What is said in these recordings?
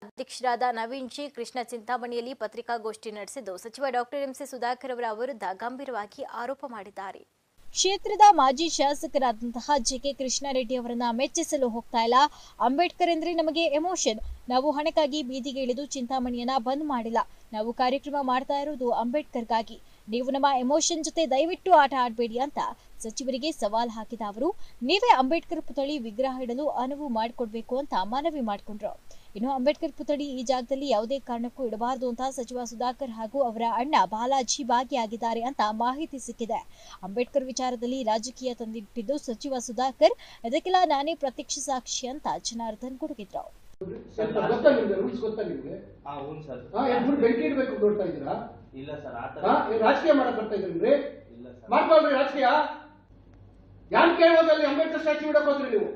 ಅಧ್ಯಕ್ಷರಾದ ನವೀನ್ ಜಿ ಕೃಷ್ಣ ಚಿಂತಾಮಣಿಯಲ್ಲಿ ಪತ್ರಿಕಾಗೋಷ್ಠಿ ನಡೆಸಿದ್ದು ಸಚಿವ ಡಾಕ್ಟರ್ ಎಂಸಿ ಸುಧಾಕರ್ ಅವರ ವಿರುದ್ಧ ಗಂಭೀರವಾಗಿ ಆರೋಪ ಮಾಡಿದ್ದಾರೆ. ಕ್ಷೇತ್ರದ ಮಾಜಿ ಶಾಸಕರಾದಂತಹ ಜೆಕೆ ಕೃಷ್ಣಾರೆಡ್ಡಿ ಅವರನ್ನ ಮೆಚ್ಚಿಸಲು ಹೋಗ್ತಾ ಇಲ್ಲ. ಅಂಬೇಡ್ಕರ್ ಎಂದ್ರೆ ನಮಗೆ ಎಮೋಷನ್. ನಾವು ಹಣಕ್ಕಾಗಿ ಬೀದಿಗೆ ಇಳಿದು ಚಿಂತಾಮಣಿಯನ್ನ ಬಂದ್ ಮಾಡಿಲ್ಲ. ನಾವು ಕಾರ್ಯಕ್ರಮ ಮಾಡ್ತಾ ಇರೋದು ಅಂಬೇಡ್ಕರ್ಗಾಗಿ. ನೀವು ನಮ್ಮ ಎಮೋಷನ್ ಜೊತೆ ದಯವಿಟ್ಟು ಆಟ ಆಡಬೇಡಿ ಅಂತ ಸಚಿವರಿಗೆ ಸವಾಲ್ ಹಾಕಿದ ಅವರು, ನೀವೇ ಅಂಬೇಡ್ಕರ್ ಪುತ್ಥಳಿ ವಿಗ್ರಹ ಇಡಲು ಅನುವು ಮಾಡಿಕೊಡ್ಬೇಕು ಅಂತ ಮನವಿ ಮಾಡಿಕೊಂಡ್ರು. ಇನ್ನು ಅಂಬೇಡ್ಕರ್ ಪುತ್ಥಳಿ ಈ ಜಾಗದಲ್ಲಿ ಯಾವುದೇ ಕಾರಣಕ್ಕೂ ಇಡಬಾರದು ಅಂತ ಸಚಿವ ಸುಧಾಕರ್ ಹಾಗೂ ಅವರ ಅಣ್ಣ ಬಾಲಾಜಿ ಭಾಗಿಯಾಗಿದ್ದಾರೆ ಅಂತ ಮಾಹಿತಿ ಸಿಕ್ಕಿದೆ. ಅಂಬೇಡ್ಕರ್ ವಿಚಾರದಲ್ಲಿ ರಾಜಕೀಯ ತಂದಿಟ್ಟಿದ್ದು ಸಚಿವ ಸುಧಾಕರ್, ಇದಕ್ಕೆಲ್ಲ ನಾನೇ ಪ್ರತ್ಯಕ್ಷ ಸಾಕ್ಷಿ ಅಂತ ಜನಾರ್ದನ್ ಗುಡುಗಿದ್ರು. ರಾಜಕೀಯ ಮಾಡಕ್ ಬರ್ತಾ ಇದ್ರಿ, ಮಾಡ್ಕೊಳ್ರಿ ರಾಜಕೀಯ. ಯಾರು ಕೇಳೋದಲ್ಲಿ ಅಂಬೇಡ್ಕರ್ ಸ್ಟ್ಯಾಚ್ಯೂ ಇಡಕ್ ಹೋದ್ರಿ ನೀವು?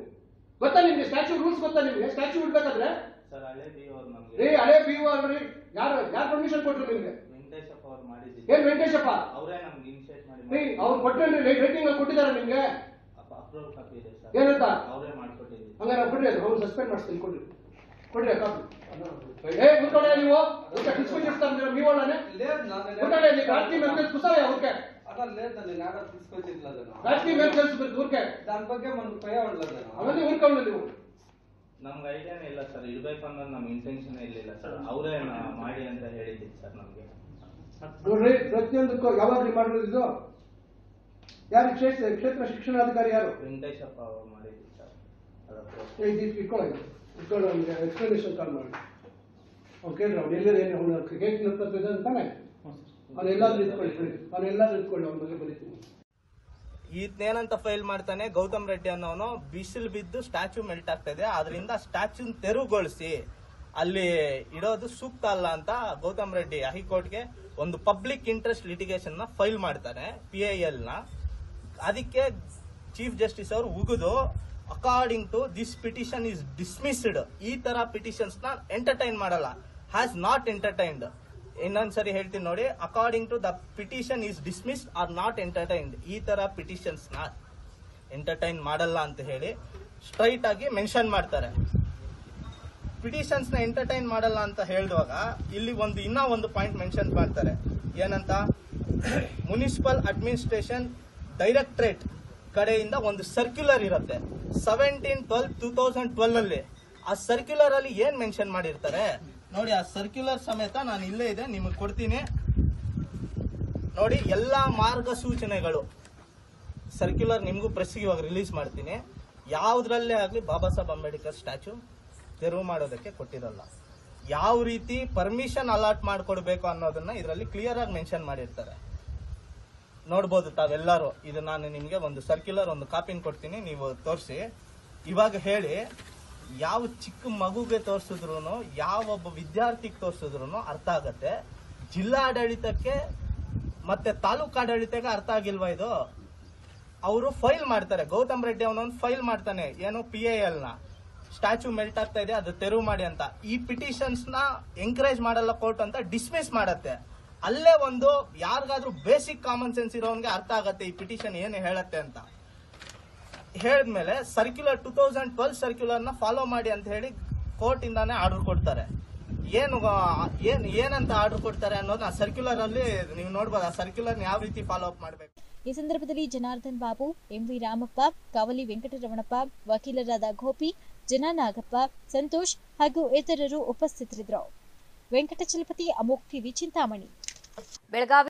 ಗೊತ್ತಾ ನಿಮ್ಗೆ ಸ್ಟ್ಯಾಚ್ಯೂ ರೂಲ್ಸ್? ಗೊತ್ತಾ ನಿಮ್ಗೆ ಸ್ಟ್ಯಾಚ್ಯೂ ಇಡ್ಬೇಕಾದ್ರೆ? ಹಳೆ ಬಿ.ಓ ಅವ್ರಿ ಯಾರು ಪರ್ಮಿಷನ್ ಕೊಟ್ರು ನಿಮ್ಗೆ? ಏನ್ ವೆಂಕಟೇಶಪ್ಪ ಅವ್ರು ಕೊಟ್ರೇನ್ರಿ? ರೇಟಿಂಗ್ ಅಲ್ಲಿ ಕೊಟ್ಟಿದಾರ ನಿಮ್ಗೆ? ಏನಂತ ಹಂಗಾರ ಕೊಡ್ರಿ, ಅದು ಅವ್ರು ಸಸ್ಪೆಂಡ್ ಮಾಡಿಸ್ತೀನಿ. ಕೊಡ್ರಿ ಕಾಪಿ. ಕೂತ್ಕೊಳ್ಳಿ ನೀವು. ರಾಜಕೀಯ ಮೇಲೆ ಪುಸ್ತಕ ಅವ್ರಿಗೆ ರಾಜಕೀಯ ಮೇಲೆ ಕಲಿಸ್ಬೇಕು ಊರ್ಕೆ. దాని ಬಗ್ಗೆ మనం ಭಯ ఉండಲ್ಲ. ಅವನ್ನೇ ಊರ್ಕೊಂಡು ನೀವು. ನಮ್ಗೆ ಐಡಿಯಾನೇ ಇಲ್ಲ ಸರ್, ಇಡ್ಬೇಕು ಅನ್ನೋದು ನಮ್ ಇಂಟೆನ್ಷನ್ ಇರ್ಲಿಲ್ಲ ಸರ್. ಅವರೇ ಮಾಡಿ ಅಂತ ಹೇಳಿದ್ವಿ ಸರ್ ನಮ್ಗೆ. ನೋಡ್ರಿ, ಪ್ರತಿಯೊಂದಕ್ಕೂ ಯಾವಾಗ ಮಾಡಿರೋದು ಯಾರು? ಕ್ಷೇತ್ರ ಶಿಕ್ಷಣಾಧಿಕಾರಿ ಯಾರು? ವೆಂಕಟೇಶಪ್ಪ ಅವರು ಮಾಡಿದ್ವಿ ಸರ್. ಇಟ್ಕೊಂಡು ಎಕ್ಸ್ಪ್ಲನೇಷನ್ ಕಾಲ್ ಮಾಡಿ ಅವ್ರು ಕೇಳ್ರಿ. ಅವ್ನು ಎಲ್ಲರೂ ಏನು ಅವ್ನು ಕೇಕ್ ನಡ್ತಿದ್ದ ಅಂತಾನೆ ಅವನೆಲ್ಲಾದ್ರೂ ಇಟ್ಕೊಳ್ಳಿ ಅವ್ನ ಬಗ್ಗೆ ಬರೀತೀನಿ. ಇದನ್ನೇನಂತ ಫೈಲ್ ಮಾಡ್ತಾನೆ, ಗೌತಮ್ ರೆಡ್ಡಿ ಅನ್ನೋನು ಬಿಸಿಲು ಬಿದ್ದು ಸ್ಟ್ಯಾಚ್ಯೂ ಮೆಲ್ಟ್ ಆಗ್ತಾ ಇದೆ, ಅದರಿಂದ ಸ್ಟ್ಯಾಚ್ಯೂ ತೆರವುಗೊಳಿಸಿ ಅಲ್ಲಿ ಇಡೋದು ಸೂಕ್ತ ಅಲ್ಲ ಅಂತ ಗೌತಮ್ ರೆಡ್ಡಿ ಹೈಕೋರ್ಟ್ಗೆ ಒಂದು ಪಬ್ಲಿಕ್ ಇಂಟ್ರೆಸ್ಟ್ ಲಿಟಿಗೇಷನ್ ನ ಫೈಲ್ ಮಾಡ್ತಾನೆ, PIL ನ. ಅದಕ್ಕೆ ಚೀಫ್ ಜಸ್ಟಿಸ್ ಅವರು ಉಗಿದು, according to this petition is dismissed, ಈ ತರ ಪಿಟಿಷನ್ಸ್ ನ ಎಂಟರ್ಟೈನ್ ಮಾಡಲ್ಲ, ಹ್ಯಾಸ್ ನಾಟ್ ಎಂಟರ್ಟೈನ್ಡ್. ಇನ್ನೊಂದ್ಸರಿ ಹೇಳ್ತೀನಿ ನೋಡಿ, according to the petition is dismissed or not entertained, ಈ ತರ ಪಿಟಿಷನ್ಸ್ ನ ಎಂಟರ್ಟೈನ್ ಮಾಡಲ್ಲ ಅಂತ ಹೇಳಿ ಸ್ಟ್ರೈಟ್ ಆಗಿ ಮೆನ್ಷನ್ ಮಾಡ್ತಾರೆ. ಪಿಟಿಷನ್ಸ್ ನ ಎಂಟರ್ಟೈನ್ ಮಾಡಲ್ಲ ಅಂತ ಹೇಳಿದಾಗ ಇಲ್ಲಿ ಇನ್ನೂ ಒಂದು ಪಾಯಿಂಟ್ ಮೆನ್ಷನ್ ಮಾಡ್ತಾರೆ. ಏನಂತ? ಮುನಿಸಿಪಲ್ ಅಡ್ಮಿನಿಸ್ಟ್ರೇಷನ್ ಡೈರೆಕ್ಟರೇಟ್ ಕಡೆಯಿಂದ ಒಂದು ಸರ್ಕ್ಯುಲರ್ ಇರುತ್ತೆ 17/12/2012 ಅಲ್ಲಿ. ಆ ಸರ್ಕ್ಯುಲರ್ ಅಲ್ಲಿ ಏನ್ ಮೆನ್ಷನ್ ಮಾಡಿರ್ತಾರೆ ನೋಡಿ, ಆ ಸರ್ಕ್ಯುಲರ್ ಸಮೇತ ನಾನು ಇಲ್ಲೇ ಇದೆ, ನಿಮಗೆ ಕೊಡ್ತೀನಿ ನೋಡಿ. ಎಲ್ಲಾ ಮಾರ್ಗಸೂಚನೆಗಳು ಸರ್ಕ್ಯುಲರ್ ನಿಮಗೂ ಪ್ರೆಸ್ಗೆ ಇವಾಗ ರಿಲೀಸ್ ಮಾಡ್ತೀನಿ. ಯಾವ್ದ್ರಲ್ಲೇ ಆಗ್ಲಿ ಬಾಬಾ ಸಾಹೇಬ್ ಅಂಬೇಡ್ಕರ್ ಸ್ಟ್ಯಾಚ್ಯೂ ತೆರವು ಮಾಡೋದಕ್ಕೆ ಕೊಟ್ಟಿರಲ್ಲ. ಯಾವ ರೀತಿ ಪರ್ಮಿಷನ್ ಅಲಾಟ್ ಮಾಡ್ಕೊಡ್ಬೇಕು ಅನ್ನೋದನ್ನ ಇದರಲ್ಲಿ ಕ್ಲಿಯರ್ ಆಗಿ ಮೆನ್ಷನ್ ಮಾಡಿರ್ತಾರೆ. ನೋಡ್ಬೋದು ತಾವೆಲ್ಲರೂ. ಇದು ನಾನು ನಿಮ್ಗೆ ಒಂದು ಸರ್ಕ್ಯುಲರ್ ಒಂದು ಕಾಪಿನ ಕೊಡ್ತೀನಿ, ನೀವು ತೋರಿಸಿ. ಇವಾಗ ಹೇಳಿ, ಯಾವ ಚಿಕ್ಕ ಮಗುಗೆ ತೋರಿಸಿದ್ರು, ಯಾವೊಬ್ಬ ವಿದ್ಯಾರ್ಥಿಗೆ ತೋರಿಸಿದ್ರು ಅರ್ಥ ಆಗತ್ತೆ. ಜಿಲ್ಲಾಡಳಿತಕ್ಕೆ ಮತ್ತೆ ತಾಲೂಕು ಆಡಳಿತಕ್ಕೆ ಅರ್ಥ ಆಗಿಲ್ವಾ ಇದು? ಅವರು ಫೈಲ್ ಮಾಡ್ತಾರೆ. ಗೌತಮ್ ರೆಡ್ಡಿ ಅವನೊಂದು ಫೈಲ್ ಮಾಡ್ತಾನೆ, ಏನು PIL ನ ಸ್ಟ್ಯಾಚ್ಯೂ ಮೆಲ್ಟ್ ಆಗ್ತಾ ಇದೆ, ಅದು ತೆರವು ಮಾಡಿ ಅಂತ. ಈ ಪಿಟಿಷನ್ಸ್ ನ ಎಂಕರೇಜ್ ಮಾಡಲ್ಲ ಕೋರ್ಟ್ ಅಂತ ಡಿಸ್ಮಿಸ್ ಮಾಡತ್ತೆ. ಅಲ್ಲೇ ಯಾರಿಗಾದ್ರೂ ಬೇಸಿಕ್ ಕಾಮನ್ ಸೆನ್ಸ್ ಇರೋನ್ಗೆ ಅರ್ಥ ಆಗತ್ತೆ ಈ ಪಿಟಿಷನ್ ಏನು ಹೇಳತ್ತೆ ಅಂತ. ಹೇಳಿದ್ಮೇಲೆ ಸರ್ಕ್ಯುಲರ್ 2012 ಸರ್ಕ್ಯುಲರ್ ನ ಫಾಲೋ ಮಾಡಿ ಅಂತ ಹೇಳಿ ಕೋರ್ಟ್ ಇಂದಾನೆ ಆರ್ಡರ್ ಕೊಡ್ತಾರೆ. ಏನಂತ ಆರ್ಡರ್ ಕೊಡ್ತಾರೆ ಅನ್ನೋದು ಆ ಸರ್ಕ್ಯುಲರ್ ಅಲ್ಲಿ ನೀವು ನೋಡ್ಬೋದು. ಆ ಸರ್ಕ್ಯುಲರ್ ಯಾವ ರೀತಿ ಫಾಲೋ ಅಪ್ ಮಾಡಬೇಕು. ಈ ಸಂದರ್ಭದಲ್ಲಿ ಜನಾರ್ದನ್ ಬಾಬು, MV ರಾಮಪ್ಪ, ಕಾವಲಿ ವೆಂಕಟರಮಣಪ್ಪ, ವಕೀಲರಾದ ಗೋಪಿ, ಜನಾನಾಗಪ್ಪ, ಸಂತೋಷ್ ಹಾಗೂ ಇತರರು ಉಪಸ್ಥಿತರಿದ್ದರು. ವೆಂಕಟಚಲಪತಿ, ಅಮೋಕ್ ಟಿವಿ, ಚಿಂತಾಮಣಿ. ಬೆಳಗಾವಿ